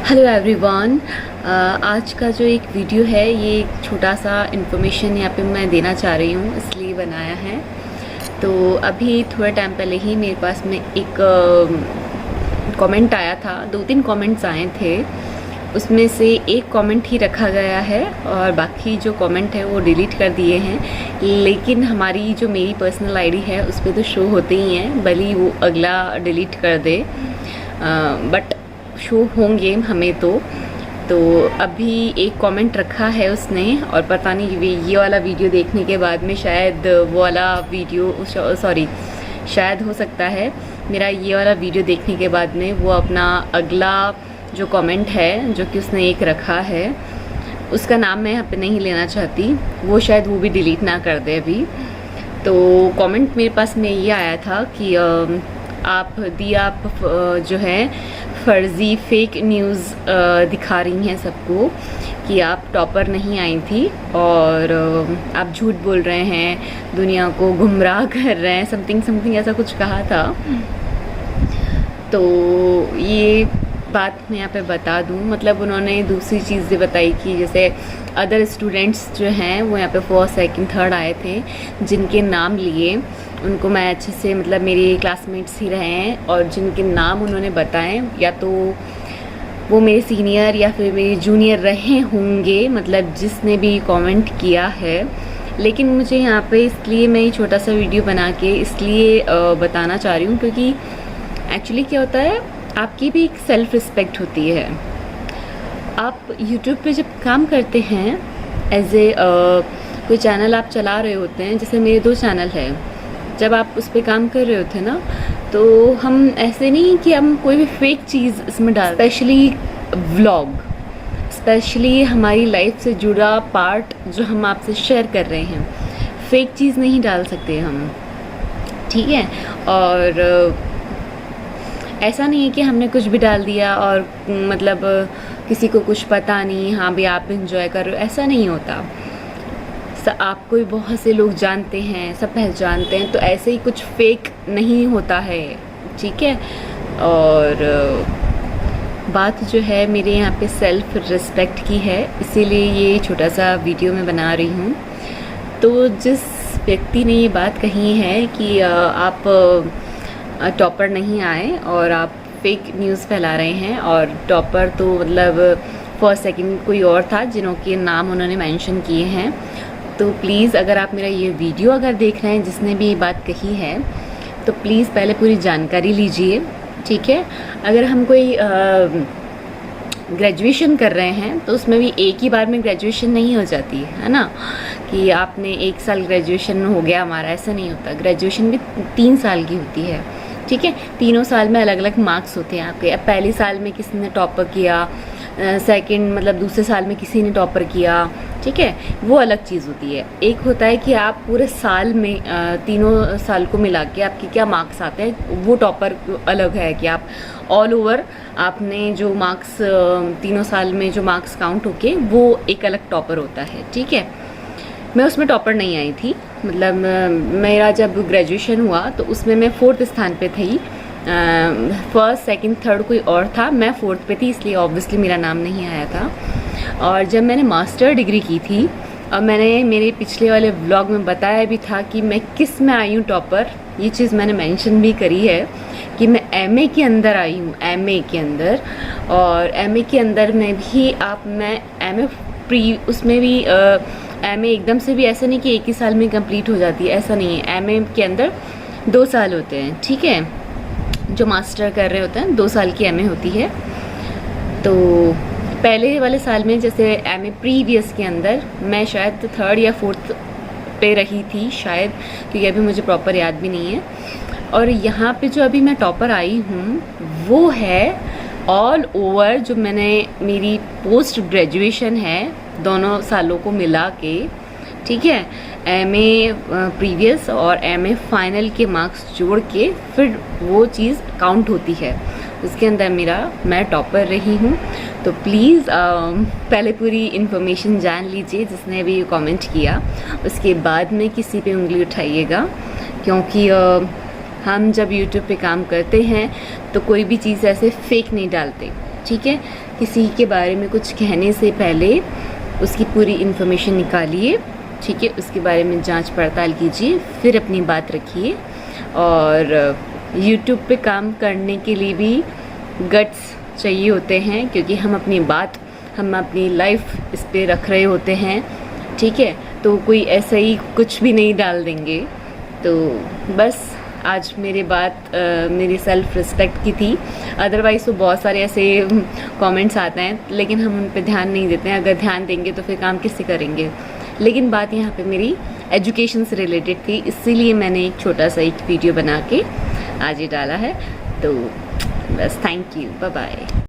Hello everyone. आज का जो एक वीडियो है ये एक छोटा सा इन्फॉर्मेशन यहाँ पे मैं देना चाह रही हूँ, इसलिए बनाया है। तो अभी थोड़े टाइम पहले ही मेरे पास में एक कमेंट आया था, 2-3 कमेंट्स आए थे। उसमें से एक कमेंट ही रखा गया है और बाकी जो कमेंट है वो डिलीट कर दिए हैं। लेकिन हमारी जो मेरी पर्सनल आईडी है उस पर तो शो होते ही हैं, भले ही वो अगला डिलीट कर दे, बट शो होंगे हमें। तो अभी एक कमेंट रखा है उसने, और पता नहीं ये वाला वीडियो देखने के बाद में शायद वो वाला वीडियो शायद हो सकता है मेरा ये वाला वीडियो देखने के बाद में वो अपना अगला जो कमेंट है जो कि उसने एक रखा है, उसका नाम मैं यहाँ पे नहीं लेना चाहती, वो शायद वो भी डिलीट ना कर दे अभी। तो कमेंट मेरे पास में ये आया था कि आप जो है फर्जी फेक न्यूज़ दिखा रही हैं सबको कि आप टॉपर नहीं आई थी और आप झूठ बोल रहे हैं, दुनिया को गुमराह कर रहे हैं, समथिंग ऐसा कुछ कहा था। तो ये बात मैं यहाँ पे बता दूँ, मतलब उन्होंने दूसरी चीज़ भी बताई कि जैसे अदर स्टूडेंट्स जो हैं वो यहाँ पे 1st, 2nd, 3rd आए थे, जिनके नाम लिए उनको मैं अच्छे से, मतलब मेरे क्लासमेट्स ही रहे हैं और जिनके नाम उन्होंने बताए या तो वो मेरे सीनियर या फिर मेरे जूनियर रहे होंगे, मतलब जिसने भी कमेंट किया है। लेकिन मुझे यहाँ पे इसलिए मैं ये छोटा सा वीडियो बना के इसलिए बताना चाह रही हूँ क्योंकि एक्चुअली क्या होता है, आपकी भी एक सेल्फ रिस्पेक्ट होती है। आप यूट्यूब पे जब काम करते हैं एज ए कोई चैनल आप चला रहे होते हैं, जैसे मेरे 2 चैनल है, जब आप उस पर काम कर रहे होते हैं ना, तो हम ऐसे नहीं कि हम कोई भी फेक चीज़ इसमें डाल, स्पेशली व्लॉग, स्पेशली हमारी लाइफ से जुड़ा पार्ट जो हम आपसे शेयर कर रहे हैं, फेक चीज़ नहीं डाल सकते हम, ठीक है। और ऐसा नहीं है कि हमने कुछ भी डाल दिया और मतलब किसी को कुछ पता नहीं, हाँ भी आप इंजॉय कर रहे हो, ऐसा नहीं होता। आपको भी बहुत से लोग जानते हैं, सब पहचानते हैं, तो ऐसे ही कुछ फेक नहीं होता है, ठीक है। और बात जो है मेरे यहाँ पे सेल्फ रिस्पेक्ट की है, इसीलिए ये छोटा सा वीडियो मैं बना रही हूँ। तो जिस व्यक्ति ने ये बात कही है कि आप टॉपर नहीं आए और आप फेक न्यूज़ फैला रहे हैं, और टॉपर तो मतलब 1st, 2nd कोई और था जिनके नाम उन्होंने मेंशन किए हैं। तो प्लीज़ अगर आप मेरा ये वीडियो अगर देख रहे हैं जिसने भी ये बात कही है, तो प्लीज़ पहले पूरी जानकारी लीजिए, ठीक है। अगर हम कोई ग्रेजुएशन कर रहे हैं तो उसमें भी एक ही बार में ग्रेजुएशन नहीं हो जाती है ना, कि आपने 1 साल ग्रेजुएशन हो गया हमारा, ऐसा नहीं होता। ग्रेजुएशन भी 3 साल की होती है, ठीक है। तीनों साल में अलग अलग मार्क्स होते हैं आपके। अब पहले साल में किसी ने टॉपर किया, सेकंड मतलब दूसरे साल में किसी ने टॉपर किया, ठीक है, वो अलग चीज़ होती है। एक होता है कि आप पूरे साल में तीनों साल को मिला के आपके क्या मार्क्स आते हैं, वो टॉपर अलग है कि आप ऑल ओवर आपने जो मार्क्स तीनों साल में जो मार्क्स काउंट होके वो एक अलग टॉपर होता है, ठीक है। मैं उसमें टॉपर नहीं आई थी, मतलब मेरा जब ग्रेजुएशन हुआ तो उसमें मैं 4th स्थान पे थी। 1st, 2nd, 3rd कोई और था, मैं 4th पे थी, इसलिए ऑब्वियसली मेरा नाम नहीं आया था। और जब मैंने मास्टर डिग्री की थी, और मैंने मेरे पिछले वाले व्लॉग में बताया भी था कि मैं किस में आई हूँ टॉपर, ये चीज़ मैंने मेंशन भी करी है कि मैं एमए के अंदर आई हूँ, एमए के अंदर। और एमए के अंदर में भी मैं एमए प्री उसमें भी एमए एकदम से भी ऐसा नहीं कि 1 ही साल में कंप्लीट हो जाती है, ऐसा नहीं है। एमए के अंदर 2 साल होते हैं, ठीक है। जो मास्टर कर रहे होते हैं 2 साल की एमए होती है। तो पहले वाले साल में जैसे एमए प्रीवियस के अंदर मैं शायद 3rd या 4th पे रही थी शायद, क्योंकि अभी मुझे प्रॉपर याद भी नहीं है। और यहाँ पे जो अभी मैं टॉपर आई हूँ वो है ऑल ओवर, जो मैंने मेरी पोस्ट ग्रेजुएशन है दोनों सालों को मिला के, ठीक है, एमए प्रीवियस और एमए फाइनल के मार्क्स जोड़ के फिर वो चीज़ काउंट होती है, उसके अंदर मैं टॉपर रही हूँ। तो प्लीज़ पहले पूरी इन्फॉर्मेशन जान लीजिए जिसने भी कमेंट किया, उसके बाद में किसी पे उंगली उठाइएगा, क्योंकि हम जब यूट्यूब पे काम करते हैं तो कोई भी चीज़ ऐसे फेक नहीं डालते, ठीक है। किसी के बारे में कुछ कहने से पहले उसकी पूरी इन्फॉर्मेशन निकालिए, ठीक है, उसके बारे में जांच पड़ताल कीजिए, फिर अपनी बात रखिए। और यूट्यूब पे काम करने के लिए भी गट्स चाहिए होते हैं, क्योंकि हम अपनी लाइफ इस पे रख रहे होते हैं, ठीक है। तो कोई ऐसा ही कुछ भी नहीं डाल देंगे। तो बस आज मेरी बात मेरी सेल्फ रिस्पेक्ट की थी। अदरवाइज़ तो बहुत सारे ऐसे कमेंट्स आते हैं, लेकिन हम उन पे ध्यान नहीं देते हैं। अगर ध्यान देंगे तो फिर काम किससे करेंगे। लेकिन बात यहाँ पे मेरी एजुकेशन से रिलेटेड थी, इसीलिए मैंने एक छोटा सा एक वीडियो बना के आज ये डाला है। तो बस थैंक यू, बाय बाय।